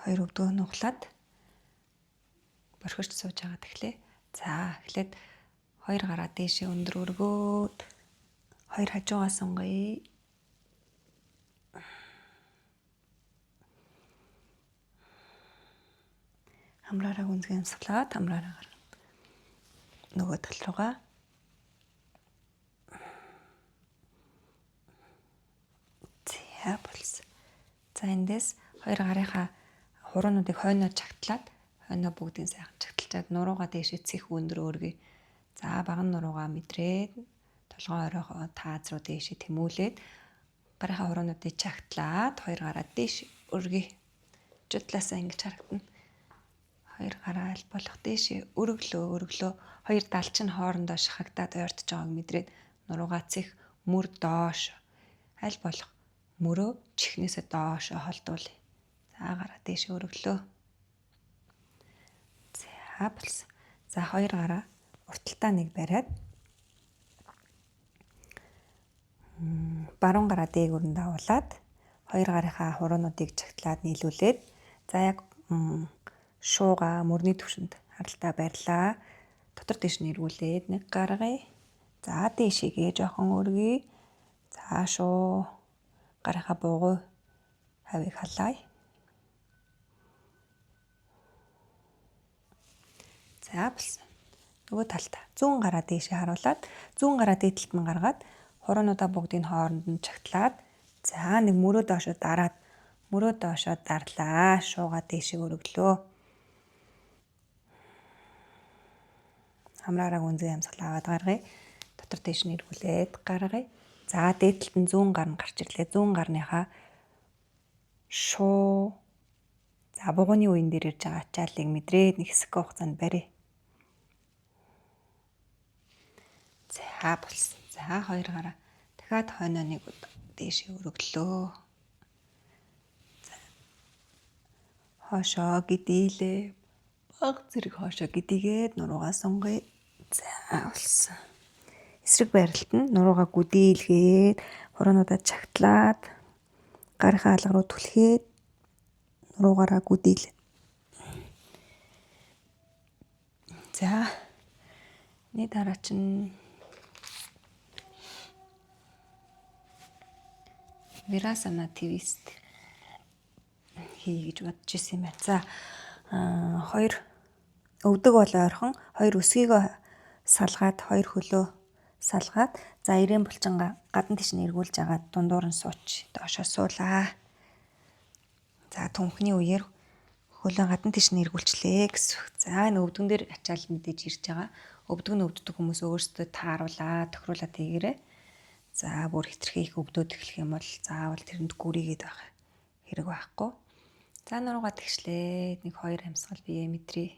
Хоёр өвдөө нуглаад борхирч сууж байгаа тэгэхээр. За эхлээд хоёр гараа дээшээ өндөр өргөөд хоёр хажуугаа сунгая. Хамраараа гүнзгий амсгалаад хамраараа гарна. Нөгөө тал руугаа. За болсон. За эндээс хоёр гарынхаа хуруунуудыг хойноо чагтлаад хойноо бүгдийг сайхан чагтлаад нуруугаа дээшээ цэх өндөр өргөе. За баган нуруугаа мэдрээд толгоо оройхоо тааз руу дээшээ тэмүүлээд гарынхаа хуруунуудыг чагтлаад хоёр гараа дээш өргөе. Жудлаасаа ингэж харагдана. Хоёр гараа аль болох дээшээ өргөлөө. Хоёр далч нь хоорондоо шахагдаад ойртож байгааг мэдрээд нуруугаа цэх мөр доош. Аль болох мөрөө чихнээсээ доошоо холдуулъя. За гараа дээшээ өргөлөө. За болсон. За хоёр гараа урталтаа нэг бариад баруун гараа дээгүүрэн давуулаад хоёр гарынхаа хуруунуудыг чагтлаад нийлүүлээд за яг шууга мөрний түвшинд харалтаа барьлаа. Дотор дэш нь эргүүлээд нэг гаргая. За дээшээгээ жоохон өргөе. За шуу гарынхаа буугуй хавийг халаая. За болсон. Нөгөө талдаа зүүн гараа дээшээ харуулад зүүн гараа дээдлэлт нь гаргаад хуруунуудаа бүгдийг хооронд нь чагтлаад за нэг мөрөө доошоо дараад мөрөө доошоо дарлаа. Шуугаа дээшээ өргөлөө. Хамраараа гүнзгий амсгал аваад гаргая. Дотор дэш нь эргүүлээд гаргая. За дээдлэлт нь зүүн гар нь гарч ирлээ. Зүүн гарныхаа шуу за бугууны үеийн дээр ирж байгаа ачааллыг мэдрээд нэг хэсэг хугацаанд барья. За болсон. За хоёр гараа дахиад хойноо нэг дээшээ өргөлөө. За хоошоо гидийлээ. Баг зэрэг хоошоо гидийгээд нуруугаа сунгая. За болсон. Эсрэг байралт нь нуруугаа гүдийлгээд хуруунуудаа чагтлаад гарынхаа алга руу түлхээд нуруугаараа гүдийл. За нэг дараа чинь Virasana twist хий гэж бодож ирсэн юм байна. За хоёр өвдөг бол ойрхон хоёр өсгийгөө салгаад хоёр хөлөө салгаад за ирээн булчингаа гадна тийш нь эргүүлж агаад дундуур нь сууч доошоо суулаа. За түнхний үеэр хөлөө гадна тийш нь эргүүлчлээ гэсэн. За энэ өвдгөн дээр ачаал мэдээж ирж байгаа. Өвдөг нь өвддөг хүмүүс өөрсдөө тааруулаа, тохируулаад хийгээрэй. За бүр хитрхи их өвдөд эхлэх юм бол заавал тэрэнд гүрийгээд байх хэрэг байхгүй. За нуруугаа тэгшлээ. Нэг хоёр амьсгал бие мэдрээ.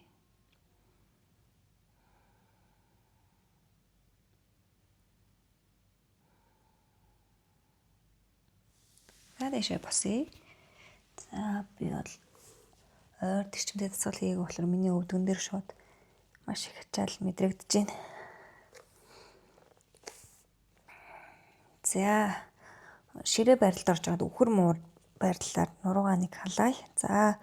За дэшээ босъё. За би бол ойр тэрчмтэй дасгал хийгээг болохоор миний өвдгөн дээр шууд маш их ачаал мэдрэгдэж байна. За ширээ барилд орж байгаад үхэр муур байрлалаар нуруугаа нэг халаая. За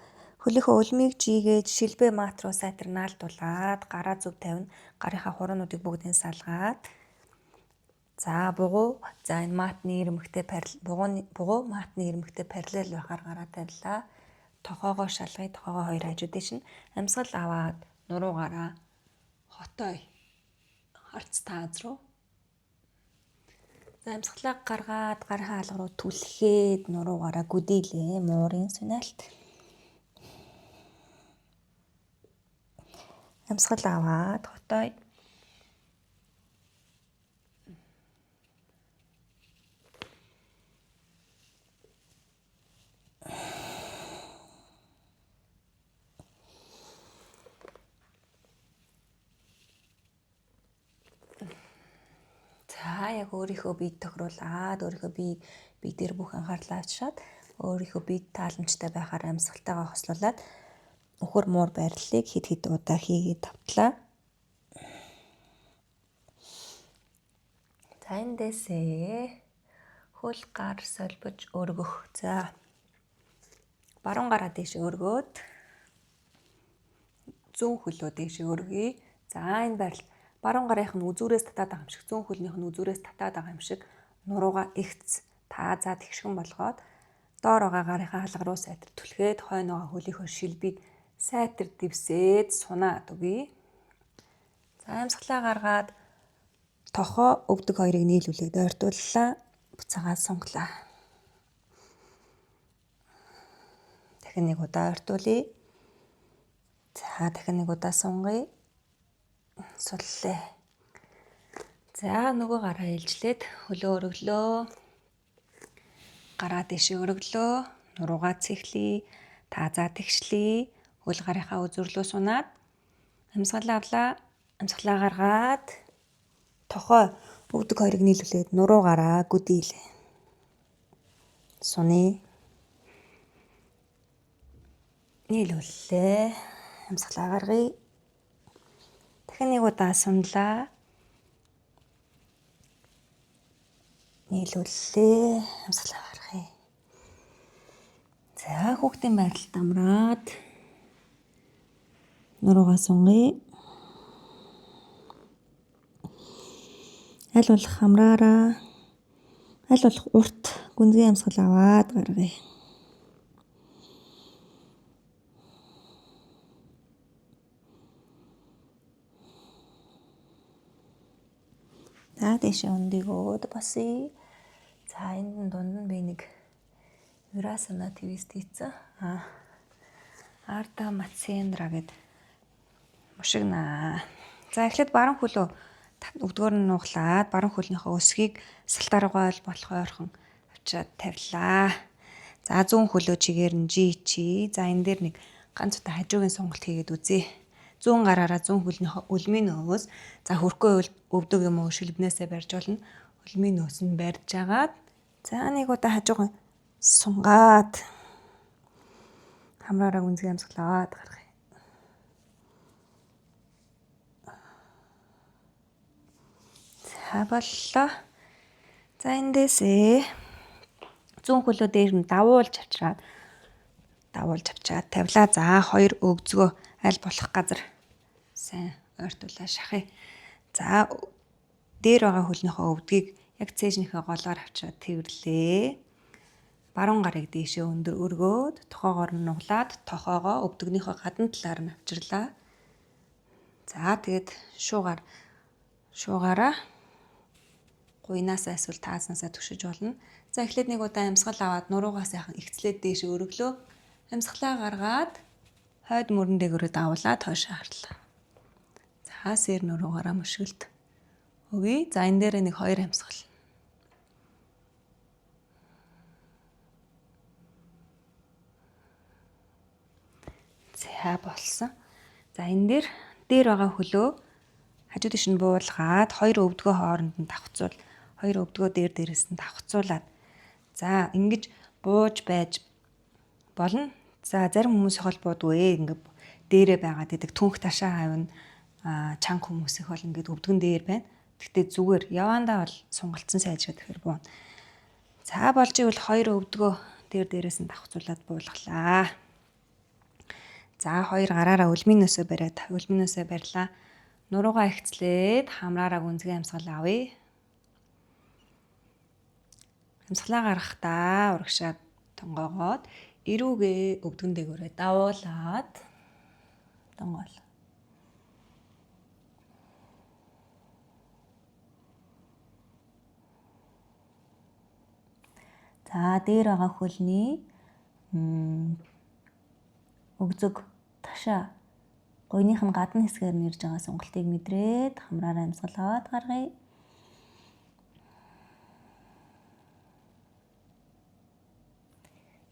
хөлийнхөө өлмийг жийгээд шилбэ мат руу сайтар наалдуулаад гараа зүв тавина. Гарынхаа хуруунуудыг бүгдийг салгаад за бугуу за энэ матны ирмэгтэй бугуу матны ирмэгтэй параллел байхаар гараа тавилаа. Тохоогоо шалгая. Тохоогоо хоёр хажуу дэш нь амьсгал аваад нуруугаараа хотой харц тааз руу за амьсгалаа гаргаад гарынхаа алга руу түлхээд нуруугаараа гүдийлээ. Муурын сүнэлт. Амьсгал аваад хотой за яг өөрийнхөө биед тохируулаад өөрийнхөө бие дээр бүх анхаарлаа авчираад өөрийнхөө биед тааламжтай байхаар амьсгалтайгаа хослуулад үхэр муур байрлалыг хэд хэд удаа хийгээд тавтлаа. За эндээсээ хөл гар солбож өргөх. За баруун гараа дээш өргөөд зүүн хөлөө дээш өргөе. За энэ байрал баруун гарынх нь үзүүрээс татаад байгаа юм шиг, зүүн хөлнийх нь үзүүрээс татаад байгаа юм шиг нуруугаа ихц таазаад ихшгэн болгоод доор байгаа гарынхаа хаалга руу сайтар түлхээд хойно байгаа хөлийнхөө шилбийг сайтар дэвсээд сунаад өгье. За амьсгалаа гаргаад тохоо өвдөг хоёрыг нийлүүлээд ойртууллаа. Буцаагаа сунглаа. Дахин нэг удаа ойртуулъя. За дахин нэг удаа сунгая. Суллаа. За нөгөө гараа ээлжлээд хөлөө өргөлөө. Гараа дэше өргөлөө. Нуруугаа цэхлэе. Таазаа тэгшлэе. Хөл гарынхаа үзүүрлөө сунаад амьсгалаа авлаа. Амьсгалаа гаргаад тохоо өвдөг хоёрыг нийлүүлээд нуруугаараа гүдийлээ. Суны. Нийлүүллээ. Амьсгалаа гаргая. Дахин нэг удаа сунлаа. Нийлүүллээ. Амьсгалаа гаргая. За хүүхдийн байдалд амраад нуруугаа сунгая. Аль болох хамраараа, аль болох урт гүнзгий амьсгал аваад гаргая. За дэше өндөгөөд басъя. За энэ дунд нь би нэг Virasana twist хийсэн. Ardha Matsendra гэд мушигнаа. За эхлээд баруун хөлөө өвдгөр нь нуглаад баруун хөлнийхөө өсгийг салтааргаа болох ойрхон авчиад тавилаа. За зүүн хөлөө чигээр нь жичи. За энэ дээр нэг ганц удаа хажуугийн сонголт хийгээд үзье. Зүүн гараараа зүүн хөлнийхөө үлмийн нөөс за хөрхөө өвдөг юм уу шилбнээсээ барьж болно. Үлмийн нөөс нь барьж агаад за нэг удаа хажуугийн сунгаад хамраараа гүнзгий амьсгалаад гаргая. За боллоо. За эндээсээ зүүн хөлөө дээр нь давуулж авчираад тавилаа. За хоёр өгзгөө аль болох газар сайн ойртуулаа шахъя. За дээр байгаа хөлнийхөө өвдгийг яг цээжнийхээ голоор авчираад тэрвэрлээ. Баруун гарыг дээшээ өндөр өргөөд тохоогоор нь нуглаад тохоогоо өвдөгнийхөө гадна талаар нь авчирлаа. За тэгээд шуугаараа гуйнаасаа эсвэл тааснасаа түшиж болно. За эхлээд нэг удаа амьсгал аваад нуруугаа сайхан ихцлээд дээшээ өргөлөө. Амьсгалаа гаргаад хойд мөрөн дээгүүрээ давуулаад хойшоо харлаа. За сэр нуруугаараа мөшгөлт өгье. За энэ дээр нэг хоёр амьсгал. За болсон. За энэ дээр байгаа хөлөө хажуу тийш нь буулгаад хоёр өвдгөө хооронд нь давхцуул. Хоёр өвдгөө дээрээс нь давхцуулаад за ингэж бууж байж болно. За зарим хүмүүсийн холбоодгүй ингээд дээрээ байгаад идэг түнх ташаа хавна чанга хүмүүсийн хол ингээд өвдгөн дээр байна. Гэхдээ зүгээр явандаа бол сунгалцсан сайжраад тэгэхээр буу. За болж ивэл хоёр өвдгөө дээрээс нь давхцуулаад буулгалаа. За хоёр гараараа үлмийн нөөсөө барьлаа. Нуруугаа ихцлээд хамраараа гүнзгий амьсгал авъя. Амьсгалаа гаргахдаа урагшаад тонгоогоод эрүүгээ өвдгөн дээгүүрээ давуулаад тонгоол. За дээр байгаа хөлний өгзөг ташаа гойных нь гадна хэсгээр нь ирж байгаа сонголтыг мэдрээд хамраараа амьсгал аваад гаргая.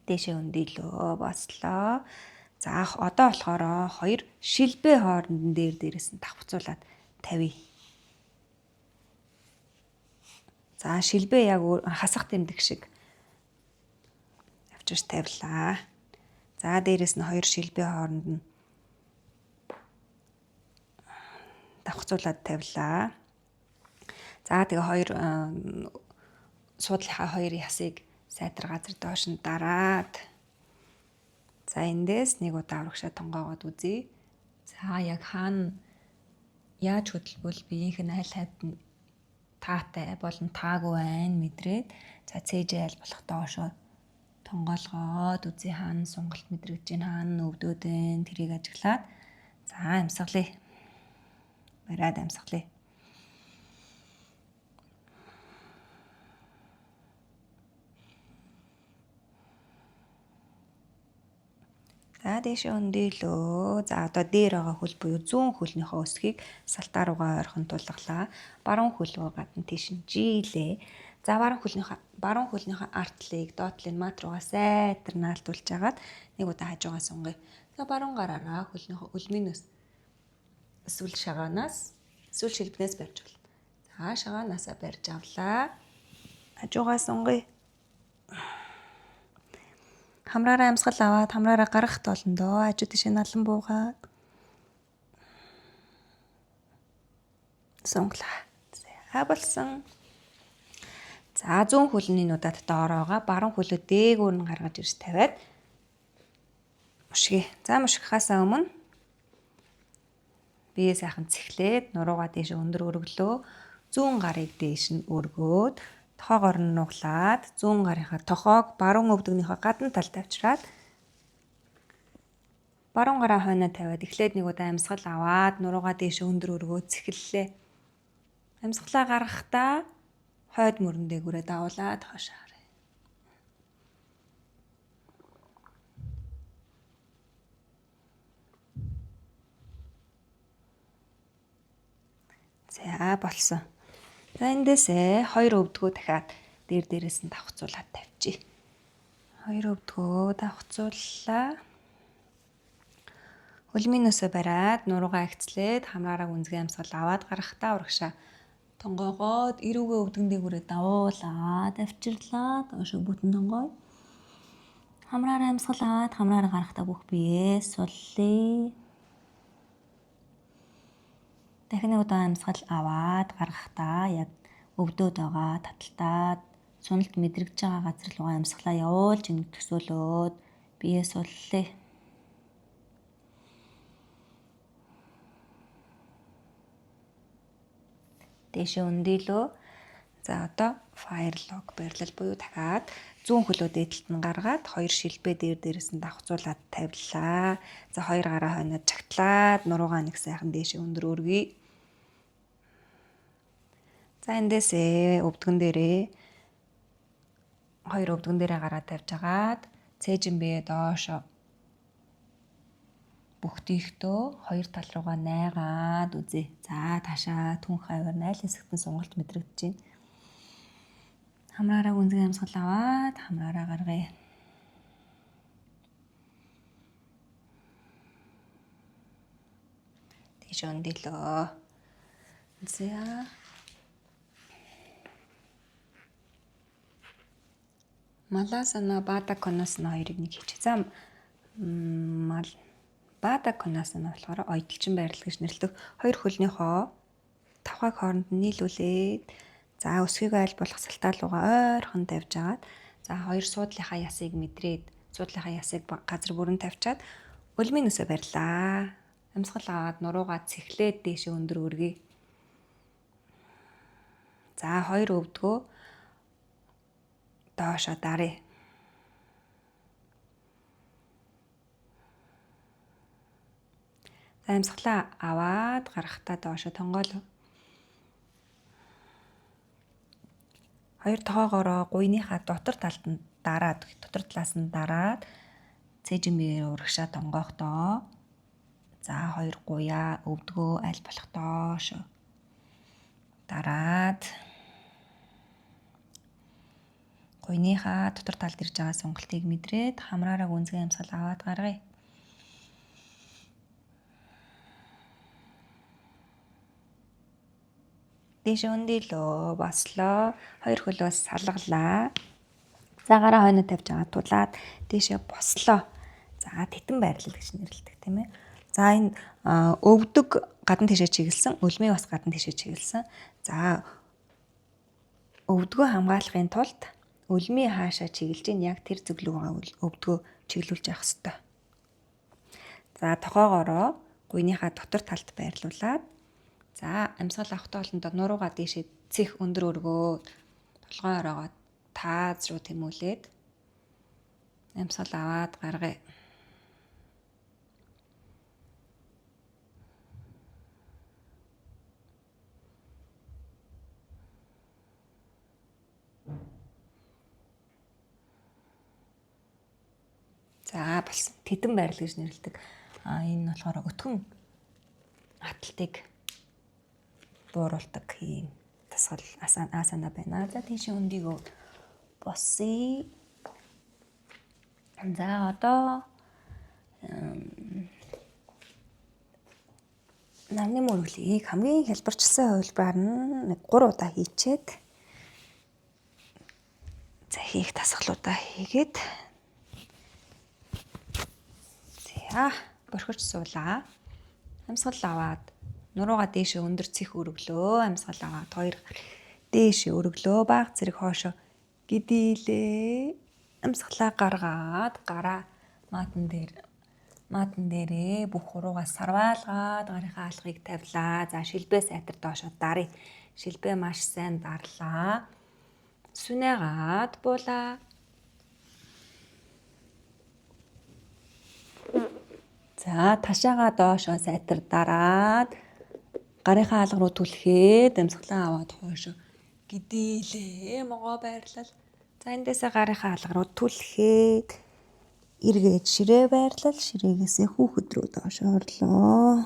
Дэшээ өндөлөө бослоо. За одоо болохоор хоёр шилбээ хооронд дээрээс нь давхцуулаад тавья. За шилбээ яг хасах тэмдэг шиг авчирч тавилаа. За дээрээс нь хоёр шилбээ хооронд нь давхцуулаад тавилаа. За тэгээ хоёр суудлынхаа хоёр ясыг сайтар газар доош нь дараад За эндээс нэг удаа урагшаа тонгоогоод үзье. За яг хаана яаж хөдөлбөл биеийнх нь аль хайд нь таатай болон таагүй байна мэдрээд за цээжээ аль болох доошоо тонгоолгоод үзье хаана сонголт мэдрэгдэж байна, хаана өвдөд байна, тэрийг ажиглаад за амьсгалъя. Бариад амьсгалъя. За дээшээ өндөөлөө. За одоо дээр байгаа хөл буюу зүүн хөлнийхөө өсгийг салтаа руугаа ойрхон тулгалаа. Баруун хөл рүү гадна тийш нь жилээ. За баруун хөлнийхөө артлыг доотлын мат руугаа сайтар наалтуулж агаад нэг удаа хажуугаа сунгая. За баруун гараараа хөлнийхөө өлмийн эсвэл шагаанаас эсвэл шилбнээс барьж болно. За шагаанаасаа барьж авлаа. Хажуугаа сунгая. Хамраараа амьсгал аваад хамраараа гаргахт болондоо хажуу тийшээ налан буугаад сунглаа. За болсон. За зүүн хөлний нудаад доороогоо баруун хөлөө дээгүүр нь гаргаж ирж тавиад мушгий. За мушгихаасаа өмнө бие сайхан цэхлээд нуруугаа дээш өндөр өргөлөө. Зүүн гарыг дээш нь өргөөд тохоогоор нь нуглаад зүүн гарынхаа тохоог баруун өвдөгнийхөө гадна талд авчираад баруун гараа хойноо тавиад эхлээд нэг удаа амьсгал аваад нуруугаа дээш өндөр өргөөд цэхэллээ. Амьсгалаа гаргахдаа хойд мөрөн дээгүүрээ давуулаад хойш харъя. За болсон. За эндээсээ хоёр өвдгөө дахиад дээрээс нь давхцуулаад тавьчих. Хоёр өвдгөө давхцууллаа. Өлмийнөөсөө бариад нуруугаа агцлээд хамраараа гүнзгий амьсгал аваад гаргахтаа урагшаа тонгоогоод эрүүгээ өвдгөн дээгүүрээ давуулаад авчирлаа. Доошоо бүтэн тонгой. Хамраараа амьсгал аваад хамраараа гаргахтаа бүх биеэ суллаа. Дахин нэг удаа амьсгал аваад гаргахтаа яг өвдөөд байгаа таталтаад суналт мэдрэгдэж байгаа газар руугаа амьсгалаа явуулж ингэ төсөөлөөд биеэ суллаа. Дээшээ өндөөлөө. За одоо fire log барилал буюу дахиад зүүн хөлөө дээдлэлт нь гаргаад хоёр шилбээ дээрээс нь давхцуулаад тавилаа. За хоёр гараа хойноо чагтлаад нуруугаа нэг сайхан дээшээ өндөр өргөе. За эндээсээ өвдгөн дээрээ хоёр өвдгөн дээрээ гараа тавьж агаад цээжин бие доошоо бүхтийхтөө хоёр тал руугаа найгаад үзье. За таашаа түнх хавар найл хэсэгтэн сонголт мэдрэгдэж байна. Хамраараа гүнзгий амьсгал аваад хамраараа гаргая. Тийш өндөөлөө. За Маласана Бада Конасана хоёрыг нэг хийчих. За Бада Конасана болохоор ойдолчин байрлал гэж нэрлэдэг. Хоёр хөлнийхөө тавхаг хооронд нь нийлүүлээд за өсгийгөө аль болох салтаа руугаа ойрхон тавьж агаад за хоёр суудлынхаа ясыг мэдрээд суудлынхаа ясыг газар бүрэн тавьчаад өлмийнөөсөө барьлаа. Амьсгал аваад нуруугаа цэхлээд дээшээ өндөр өргөе. За хоёр өвдгөө доошоо даръя. За амьсгалаа аваад гаргахтаа доошоо тонгоолоо. Хоёр тоогоороо гуйныхаа дотор талд нь дараад дотор талаас нь дараад цээжин биеэ урагшаа тонгохдоо за хоёр гуяа өвдгөө аль болох доошоо дараад гуйныхаа дотор талд ирж байгаа сонголтыг мэдрээд хамраараа гүнзгий амьсгал аваад гаргая. Дээш өндөөлөө бослоо. Хоёр хөлөөс салгалаа. За гараа хойноо тавьж байгаа тулаад дээшээ бослоо. За титэн байрлал гэж нэрлэдэг тийм ээ. За энэ өвдөг гадна тишээ чиглэсэн, өлмий бас гадна тишээ чиглэсэн. За өвдгөө хамгаалахын тулд өлмий хаашаа чиглэж ийн яг тэр зөвлөг байгаа өвдгөө чиглүүлж явах хэрэгтэй. За тохоогоороо гуйныхаа дотор талд байрлуулад за амьсгал авахтай болондоо нуруугаа дээшээ цэх өндөр өргөөд толгой ороогоо тааз руу тэмүүлээд амьсгал аваад гаргая. За болсон. Тэдэн байрал гэж нэрлэдэг. Энэ болохоор өтгөн хаталтыг бууруулдаг юм тасгал асана байна. За тийш өндийгөө босъё. За одоо намны мөрөглийг хамгийн хялбарчилсан хувилбараар нь 3 удаа хийчээд за хийх тасгалуудаа хийгээд за борхирч суулаа. Амьсгал аваад нуруугаа дээшээ өндөр цэх өргөлөө. Амьсгал аваад 2 дээшээ өргөлөө. Бага зэрэг хоошоо гидийлээ. Амьсгалаа гаргаад гараа маатан дээрээ бүх хуруугаа сарваалгаад гарынхаа алгыг тавилаа. За шилбээ сайтар доошоо даръя. Шилбээ маш сайн дарлаа. Сүнээгаад буулаа. За ташаагаа доошоо сайтар дараад гарынхаа алга руу түлхээд амьсгалаа аваад хоошоо гидийлээ. Могоо байрлал. За эндээсээ гарынхаа алга руу түлхээд эргээд ширээ байрлал. Ширээгээсээ хүүхэд рүү доошоо орлоо.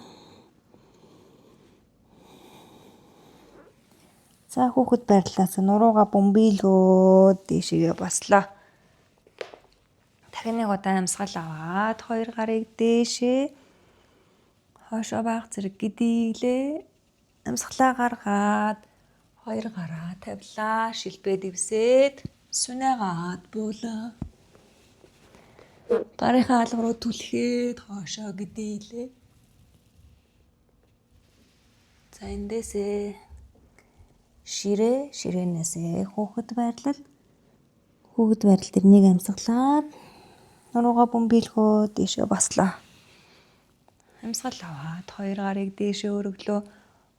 За хүүхэд байрлалаас нуруугаа бөмбөөлгөөд дээшээгээ бослоо. Дахин нэг удаа амьсгал аваад 2 гарыг дээшээ хоошоо бага зэрэг гидийлээ. Амьсгалаа гаргаад 2 гараа тавилаа. Шилбээ дэвсээд сүнээгаад буулаа. Гарынхаа алга руу түлхээд хоошоо гидийлээ. За эндээсээ ширээнээсээ хүүхэд байрлал. Хүүхэд байрлал дээр нэг амьсгалаад нуруугаа бөмбөөлгөө дээшээ бослоо. Амьсгал аваад 2 гарыг дээшээ өргөлөө.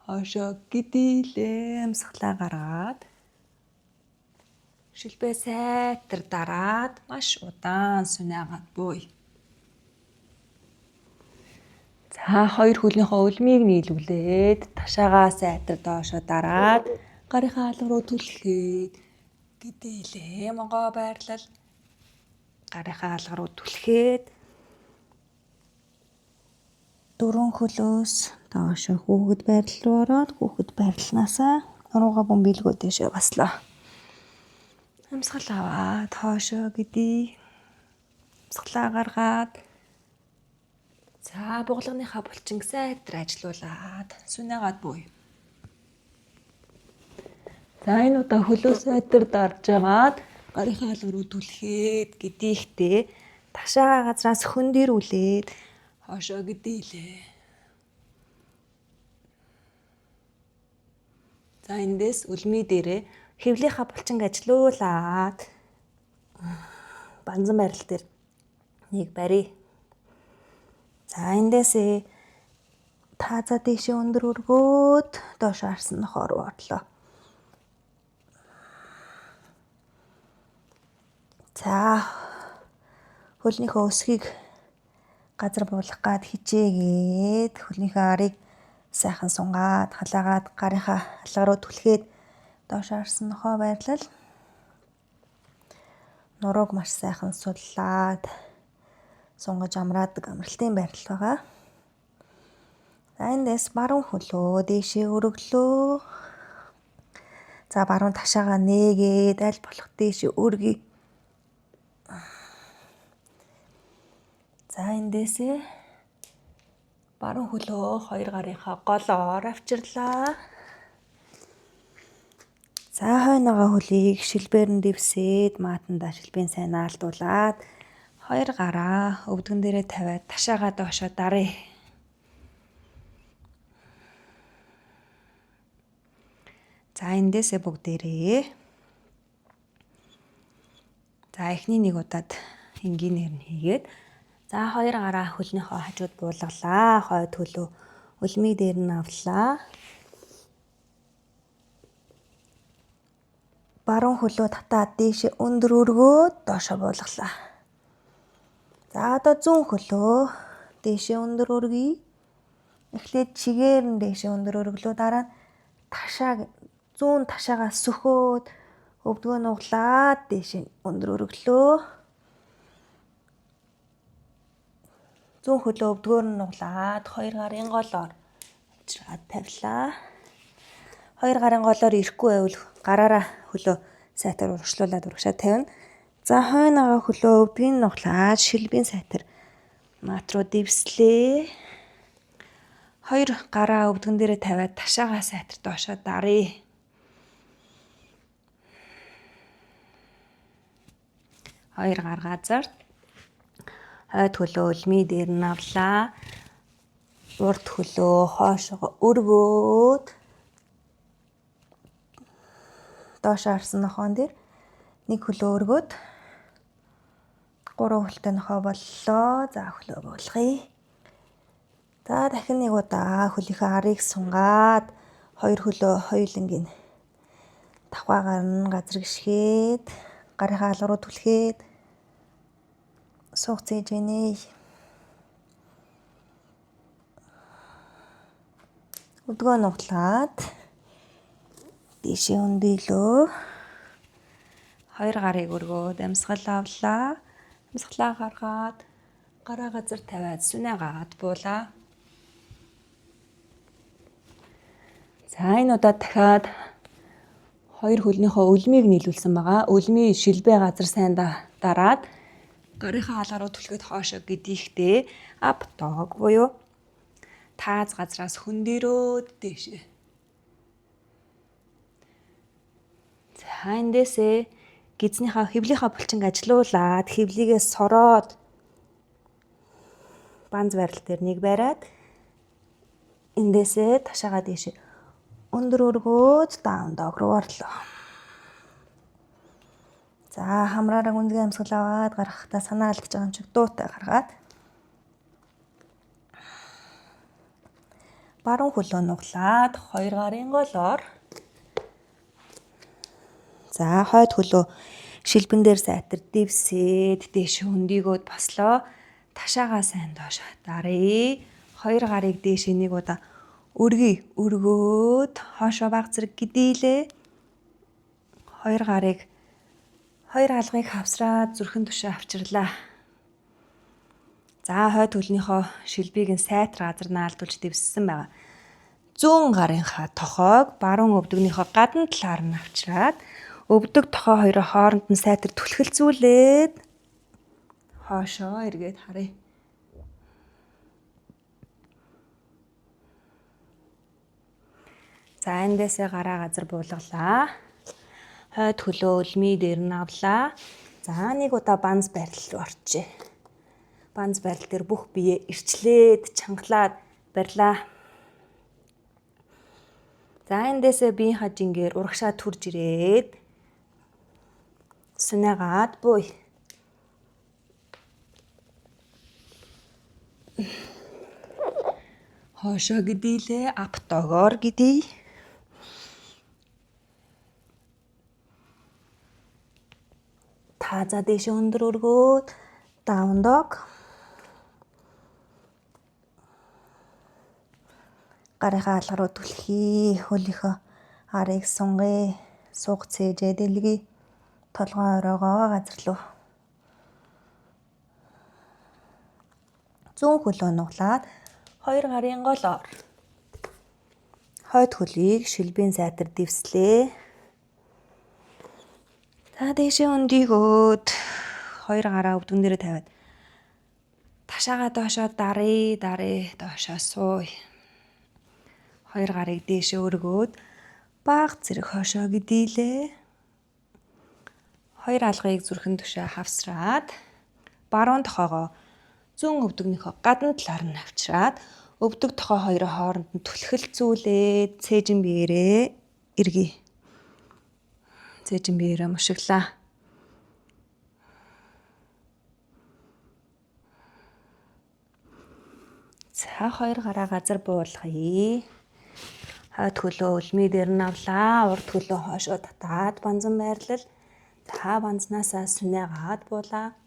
Хоошоо гидийлээ. Амьсгалаа гаргаад шилбээ сайтар дараад маш удаан сүнээгаад бууя. За 2 хөлнийхөө үлмийг нийлүүлээд ташаагаа сайтар доошоо дараад гарынхаа алга руу түлхээд гидийлээ. Могоо байрлал. Гарынхаа алга руу түлхээд 4 хөлөөс доошоо хүүхэд байрлал руу ороод хүүхэд байрлалнаасаа нуруугаа бөмбөөлгөө дээшээ бослоо. Амьсгал аваад хоошоо гидий. Амьсгалаа гаргаад за бугалганыхаа булчин сайтар ажилуулад сүнээгаад бууя. За энэ удаа хөлөө сайтар дарж агаад гарынхаа алга руу түлхээд гидийхтэй ташаа газраас хөндөрүүлээд хоошоо гидийлээ. За эндээс үлмий дээрээ хэвлийнхаа булчинг ажилуулад банзан байрал дээр нэг барья. За эндээсээ таазаа дээшээ өндөр өргөөд доошоо харсан нохоо руу орлоо. За хөлнийхөө өсгийг газар буулгах гад хичээгээд хөлнийхөө арыг сайхан сунгаад халаагаад гарынхаа алга руу түлхээд доошоо харсан нохоо байрлал. Нурууг маш сайхан суллаад сунгаж амраадаг амралтын байрлал байгаа. За эндээс баруун хөлөө дээшээ өргөлөө. За баруун ташаагаа нээгээд аль болох дээшээ өргөе. За эндээсээ баруун хөлөө 2 гарынхаа голоор авчирлаа. За хойноогоо хөлийг шилбээр нь дэвсээд маатандаа шилбээн сайн наалдуулаад 2 гараа өвдгөн дээрээ тавиад ташаагаа доошоо даръя. За эндээсээ бүгдээрээ за эхний нэг удаад энгийнээр нь хийгээд За хоёр гараа хөлнийхөө хажууд буулгалаа. Хойд хөлөө үлмий дээр нь авлаа. Баруун хөлөө татаад дээшээ өндөр өргөөд доошоо буулгалаа. За одоо зүүн хөлөө дээшээ өндөр өргөе. Эхлээд чигээр нь дээшээ өндөр өргөлөө, дараа нь зүүн ташаагаа сөхөөд өвдгөө нуглаад дээшээ өндөр өргөлөө. Зүүн хөлөө өвдгөөр нь нуглаад хоёр гарын голоор авчираад тавилаа. Хоёр гарын голоор ирэхгүй байвал гараараа хөлөө сайтар урагшлуулад урагшаа тавина. За хойноогоо хөлөө өвдгийг нуглаад шилбийн сайтар мат руу дэвслээ. Хоёр гараа өвдгөн дээрээ тавиад ташаагаа сайтар доошоо даръя. Хоёр гар газарт хойд хөлөө үлмий дээр нь авлаа. Урд хөлөө хоошоо өргөөд доошоо харсан нохоон дээр нэг хөлөө өргөөд 3 хөлтэй нохоо боллоо. За хөлөө буулгая. За дахин нэг удаа хөлийнхөө арыг сунгаад хоёр хөлөө хоёулангийн давхаагаар нь газар гიშгээд гарынхаа алга руу түлхээд суух цээж гинэ. Өдгөө нуглаад дээшээ өндөлөө. Хоёр гарыг өргөөд амьсгал авлаа. Амьсгалаа гаргаад гараа газар тавиад сүнээ гаад буулаа. За энэ удаа дахиад хоёр хөлнийхөө үлмийг нийлүүлсэн байгаа. Үлмийн шилбээ газар сайн дараад гарынхаа алга руу түлхээд хоошоо гэдийхтэй ап дог буюу тааз газраас хөндөрөөд дээшээ. За эндээсээ гидснийхаа хөвлийнхаа булчинг ажилуулад хөвлийгээ сороод банз барил дээр нэг бариад эндээсээ ташаагаа дээшээ өндөр өргөөд даун дог руу орлоо. За хамраараа гүнзгий амьсгал аваад гаргахтаа санаа алдаж байгаа юм шиг дуутай гаргаад баруун хөлөө нуглаад хоёр гарын голоор за хойд хөлөө шилбэн дээр сайтар дэвсээд дээшээ өндийгөөд бослоо. Ташаагаа сайн доош даръя. Хоёр гарыг дээшээ нэг удаа өргөөд хоошоо баг зэрэг гидийлээ. Хоёр алгыг хавсраад зүрхэн түшээ авчирлаа. За хойд хөлнийхөө шилбийг нь сайтар газар наалдуулж дэвссэн байгаа. Зүүн гарынхаа тохойг баруун өвдөгнийхөө гадна талаар нь авчираад өвдөг тохой хоёроо хооронд нь сайтар түлхэлзүүлээд хоошоо эргээд харъя. За эндээсээ гараа газар буулгалаа. Хойд хөлөө үлмий дээр нь авлаа. За нэг удаа банз барил руу орчээ. Банз барил дээр бүх биеэ ирчлээд чангалаад барьлаа. За эндээсээ биеийн хажингээр урагшаа түрж ирээд сүнэгаад буй. Хоошоо гэдийлээ, ап догоор гэдий. Таазаа дээшээ өндөр өргөөд даун дог. Гарынхаа алга руу түлхий, хөлийнхөө арыг сунгая, суух цээжээ дэлгий, толгой ороогоо газар руу. Зүүн хөлөө нуглаад хоёр гарын голоор хойд хөлийг шилбийн сайтар дэвслээ. За дээшээ өндийгөөд хоёр гараа өвдгөн дээрээ тавиад ташаагаа доошоо даръя доошоо сууя. Хоёр гарыг дээшээ өргөөд баг зэрэг хоошоо гэдийлээ. Хоёр алгыг зүрхэн түшээ хавсраад баруун тохоогоо зүүн өвдөгнийхөө гадна талаар нь авчираад өвдөг тохой хоёроо хооронд нь түлхэлзүүлээд цээжин биеэрээ эргий. Цээжин биеэрээ мушиглаа. За хоёр гараа газар буулгая. Хойд хөлөө үлмий дээр нь авлаа. Урд хөлөө хоошоо татаад банзан байрлал. За банзнаасаа сүнээгаад буулаа.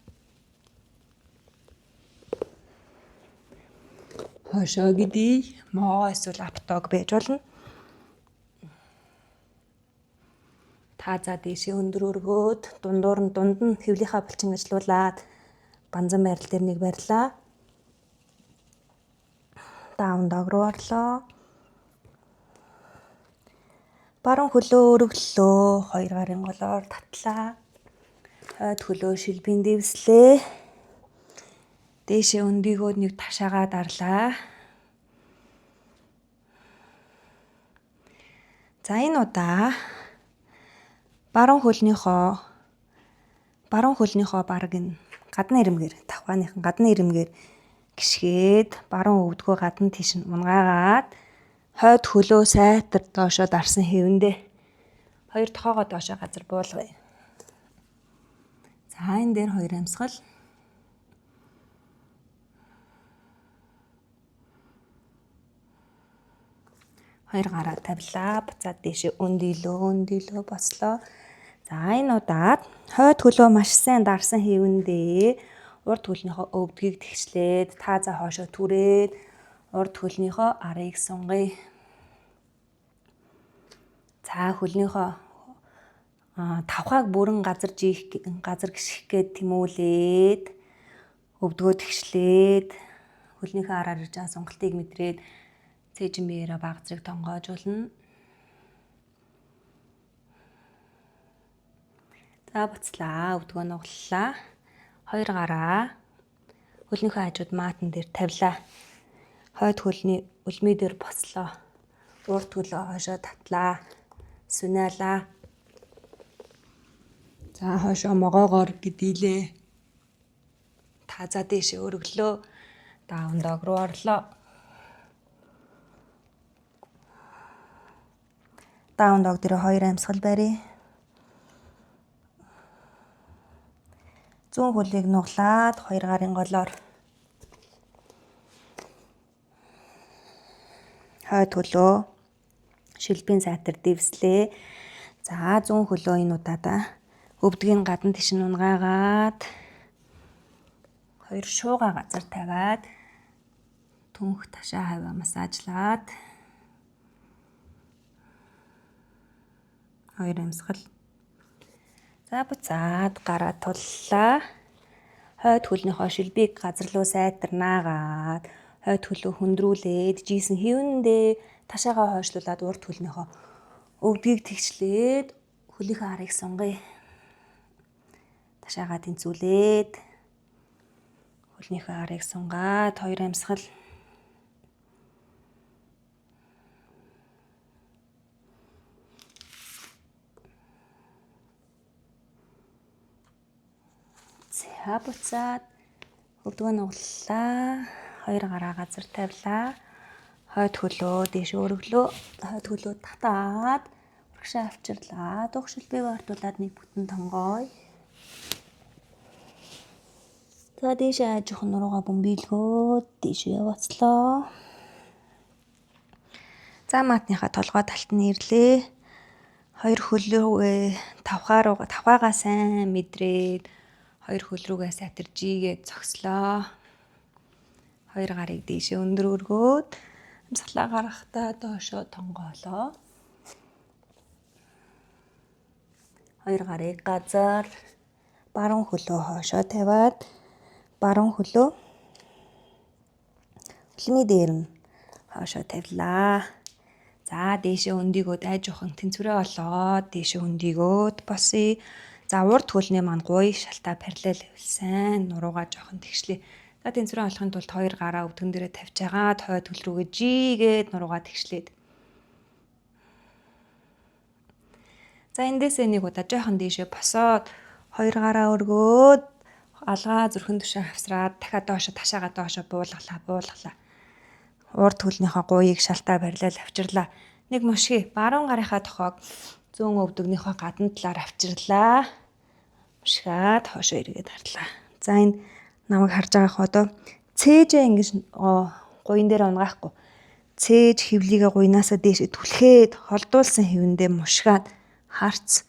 Хоошоо гэдий. Moo эсвэл автог байж болно. Таазаа дээшээ өндөр өргөөд дунд нь хэвлийнхаа булчин ажиллуулад банзан байрал дээр нэг барьлаа. Даун дог руу орлоо. Баруун хөлөө өргөлөө. Хоёр гарын голоор татлаа. Хойд хөлөө шилбийн дэвслээ. Дээшээ өндийгөө нэг ташаагаа дарлаа. За энэ удаа баруун хөлнийхөө бараг энэ гадны ирмгээр давхааныхан гадны ирмгээр гიშгээд баруун өвдгөө гадна тийш нь унгаагаад хойд хөлөө сайтар доошоо дарсан хэвэндээ хоёр тохоогоо доошоо газар буулгая. За энэ дээр хоёр амьсгал. Хоёр гараа тавилаа. Буцаад дээшээ өндөлөө бослоо. За энэ удаад хойд хөлөө маш сайн дарсан хэвэндээ урд хөлнийхөө өвдгийг тэгшлээд таазаа хоошоо түрээд урд хөлнийхөө арыг сунгая. За хөлнийхөө тавхааг бүрэн газар гიშгэх гээд тэмүүлээд өвдгөө тэгшлээд хөлнийхөө араар ирж байгаа сунгалтыг мэдрээд цээжин биеэрээ баг зэрэг тонгоожуулна. За буцлаа. Өвдгөө нуглалаа. Хоёр гараа хөлнийхөө хажууд маатан дээр тавилаа. Хойд хөлний үлмий дээр бослоо. Урд хөлөө хоошоо татлаа. Сүнээлаа. За хоошоо могоогоор гэдийлээ. Таазаа дээшээ өргөлөө. Даун дог руу орлоо. Даун дог дээр хоёр амьсгал барья. Зүүн хөлийг нуглаад хоёр гарын голоор хойд хөлөө шилбийн сайтар дэвслээ. За зүүн хөлөө энэ удаадаа өвдгийн гадна тийш нь унгаагаад хоёр шуугаа газар тавиад түнх ташаа хаваа массажлаад хоёр амьсгал. За буцаад гараа туллаа. Хойд хөлнийхөө шилбийг газар руу сайтар наагаад хойд хөлөө хөндрүүлээд жийсэн хэвэндээ ташаагаа хойшлуулад урд хөлнийхөө өвдгийг тэгшлээд хөлийнхөө арыг сунгая. Ташаагаа тэнцүүлээд хөлнийхөө арыг сунгаад хоёр амьсгал. За буцаад өвдгөө нуглалаа. Хоёр гараа газар тавилаа. Хойд хөлөө дээш өргөлөө. Хойд хөлөө татаад урагшаа авчирлаа. Дух шилбийг ортуулад нэг бүтэн тонгой. За дээшээ хажуухан нуруугаа бөмбөглөөд дээшээ явацлаа. За маатныхаа толгой талд нь ирлээ. Хоёр хөлөө тавхаагаа сайн мэдрээд хоёр хөл рүүгээ сатиржийгээд зогслоо. Хоёр гарыг дээшээ өндөр өргөөд амьсгалаа гаргахтаа доошоо тонгоолоо. Хоёр гарыг газар баруун хөлөө хоошоо тавиад баруун хөлөө үлмий дээр нь хоошоо тавилаа. За дээшээ өндийгөө дайжуухан тэнцвэрээ олоод дээшээ өндийгөөд босъё. За урд хөлний маань гуй шалтаа параллел хэвлсэн нуруугаа жоохон тэгшлээ. За тэнцвэрээ олохын тулд хоёр гараа өвдгөн дээрээ тавьж агаад хойд хөл рүүгээ жигээд нуруугаа тэгшлээд. За эндээсээ нэг удаа жоохон дээшээ босоод хоёр гараа өргөөд алгаа зүрхэн түшээ хавсраад дахиад доошо ташаагаа доошо буулгалаа. Урд хөлнийхөө гуйыг шалтаа параллел авчирлаа. Нэг мушгий баруун гарынхаа тохоог зүүн өвдөгнийхөө гадна талаар авчирлаа. Мушгаад хоошоо эргээд харлаа. За энэ намайг харж байгаа одоо цээжээ ингэж гуйн дээр унгаахгүй. Цээж хөвлийгээ гуйнаасаа дээш түлхээд холдуулсан хэвэндээ мушгаад харц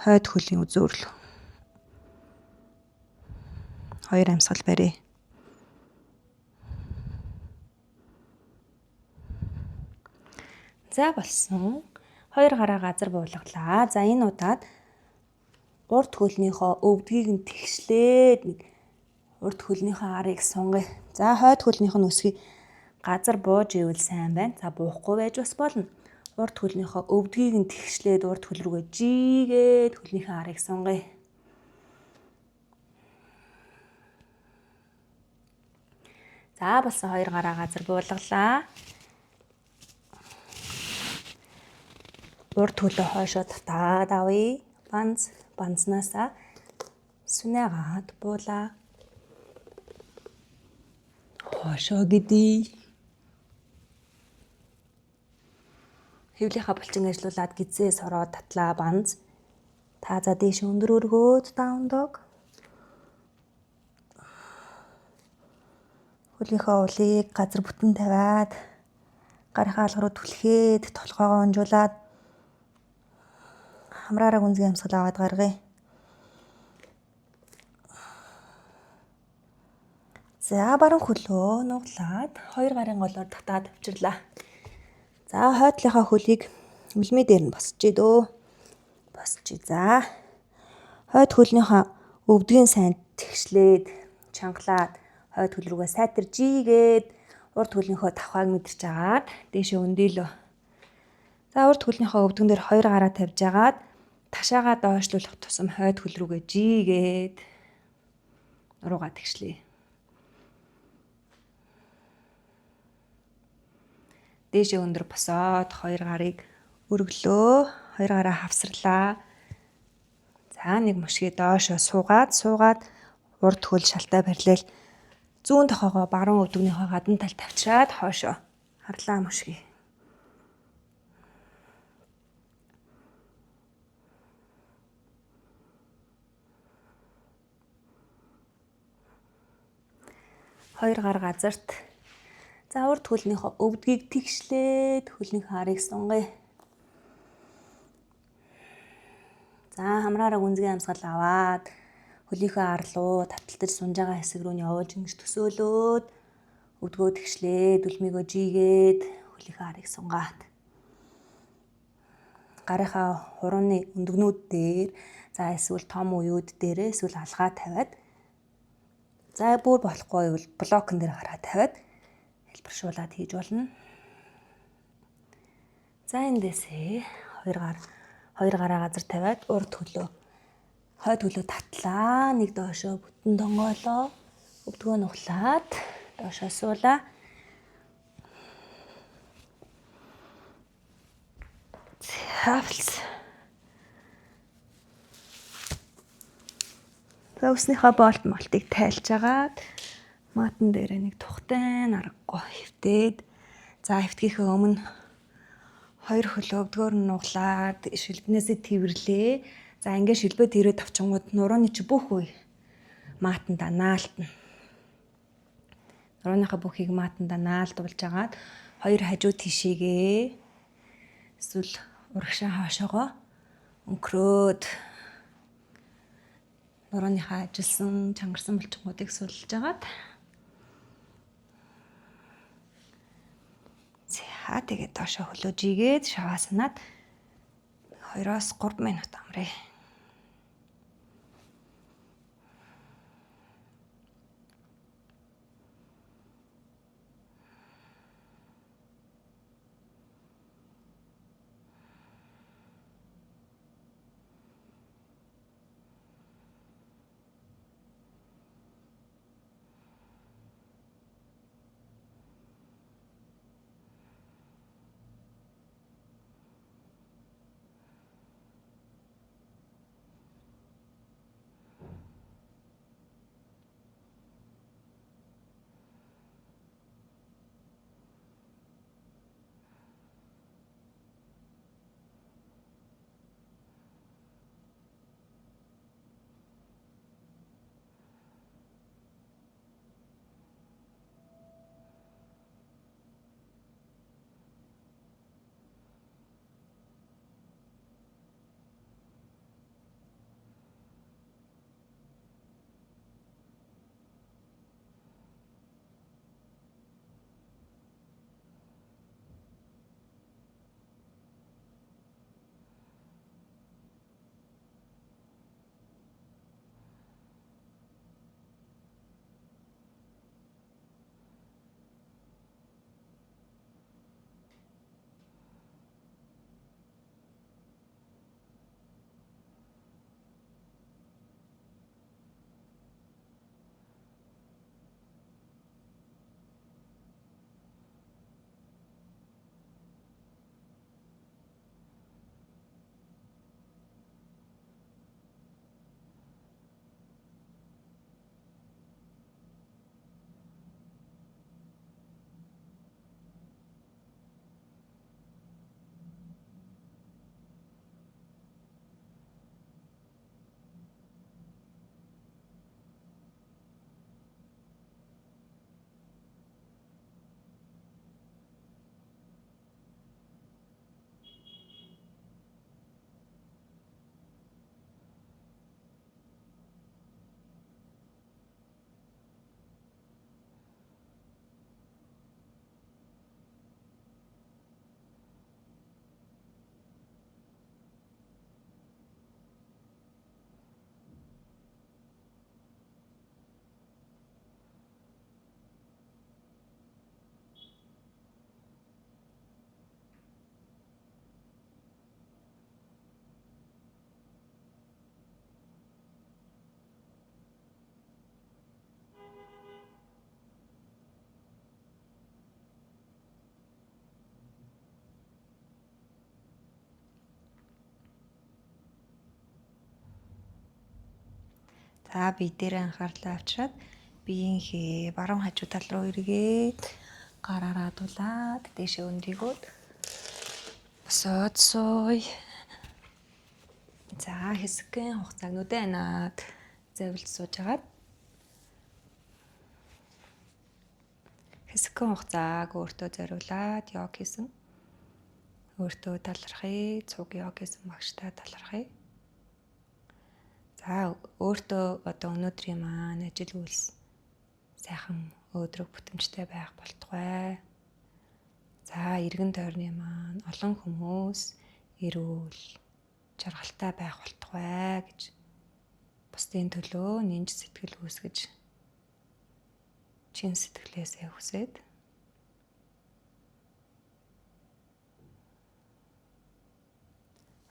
хойд хөлийн үзүүрлв. 2 амьсгал барья. За болсон. 2 гараа газар буулгалаа. За энэ удаад урд хөлнийхөө өвдгийг нь тэгшлээд нэг урд хөлнийхөө арыг сунгая. За хойд хөлнийх нь өсгий газар бууж ивэл сайн байна. За буухгүй байж бас болно. Урд хөлнийхөө өвдгийг нь тэгшлээд урд хөл рүүгээ жигээд хөлнийхөө арыг сунгая. За болсон 2 гараа газар буулгалаа. Урд хөлөө хойшоо татаад авъя. Банзнаасаа сүнэгаад буулаа. Хойшоо гэдий. Хөвлийнхаа булчин ажиллуулад гизээс ороод татлаа банз. Та за дээш өндөр өргөөд down dog. Хөлийнхөө улыг газар бүтэн тавиад гарынхаа алга руу түлхээд толгоогоо онжуулаад хамраараа гүнзгий амьсгал аваад гаргая. За баруун хөлөө нуглаад 2 гарын голоор татаад авчирлаа. За хойдлынхаа хөлийг мэлмээ дээр нь босчээ дөө. Босчээ. За хойд хөлнийхөө өвдгийн сайн тэгшлээд чангалаад хойд хөл рүүгээ сайтар жигээд урд хөлнийхөө давхааг мэдэрч агаад дээшээ өндийлөө. За урд хөлнийхөө өвдгөн дээр 2 гараа тавьж агаад ташаагаа доошлуулах тусам хойд хөл рүүгээ жигээд нуруугаа тэгшлээ. Дээшээ өндөр босоод 2 гарыг өргөлөө. 2 гараа хавсарлаа. За нэг мушгийг доошоо суугаад урд хөл шалтай барилал зүүн тохоогоо баруун өвдгөнийхөө гадна талд тавьчаад хоошоо харлаа мушгийг. Хоёр гар газарт. За урд хөлнийхөө өвдгийг тэгшлээд хөлнийхөө арыг сунгая. За хамраараа гүнзгий амьсгал аваад хөлийнхөө ар руу таталтаж сунж байгаа хэсэг рүү нь явуулж ингэж төсөөлөөд өвдгөө тэгшлээд үлмийгөө жигээд хөлийнхөө арыг сунгаад гарынхаа хурууны өндөгнүүд дээр за эсвэл том уюуд дээрээ эсвэл алгаа тавиад за бүр болохгүй бол блокн дээр гараа тавиад хэлбэршүүлээд хийж болно. За эндээсээ 2 гараа газар тавиад урд хөлөө хойд хөлөө татлаа. Нэг доошоо бүтэн донгоолоо. Өвдгөө нуглаад доошоо суулаа. Хавц. Өснийхөө молтыг тайлж агаад матан дээрээ нэг тухтай аргагүй хөвтөөд за хөвтгийнхээ өмнө 2 хөлөө өвдгөөр нь нуглаад шилбнээсээ тэрвэрлээ. За ингээд шилбээ тэрээд тавчингууд нурууны чи бүх үе матанда наалтна. Нурууныхаа бүхийг матанда наалдуулж агаад 2 хажуу тишээгээ эсвэл урагшаа хаашаага өнгөрөөд нурууныхаа ажилсан чангарсан булчингуудыг сулж агаад за тэгээд доошоо хөлөө жигээд шавааснаад 2-3 минут амраа. Та бие дээр анхаарлаа авчираад биеийнхээ баруун хажуу тал руу эргээд гараараа дулаад дээшээ өндийгөөд босоод сууя. За хэсэгхэн хугацааг нүдэн анаад завилж сууж агаад хэсэгхэн хугацааг өөртөө зориулаад йог хийсэн. Өөртөө талархъя, цуг йог хийсэн багштай талархъя. За өөртөө одоо өнөөдрийн маань ажил үйлс сайхан өөдрөг бүтэмжтэй байх болтугай. За эргэн тойрны маань олон хүмүүс эрүүл жаргалтай байх болтугай гэж бусдын төлөө нэмж сэтгэл үүсгэж чин сэтгэлээсээ хүсээд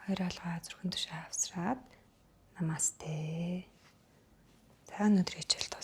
хоёр алгаа зүрхэн түшээ авсраад намасте. За өнөөдрийн хичээл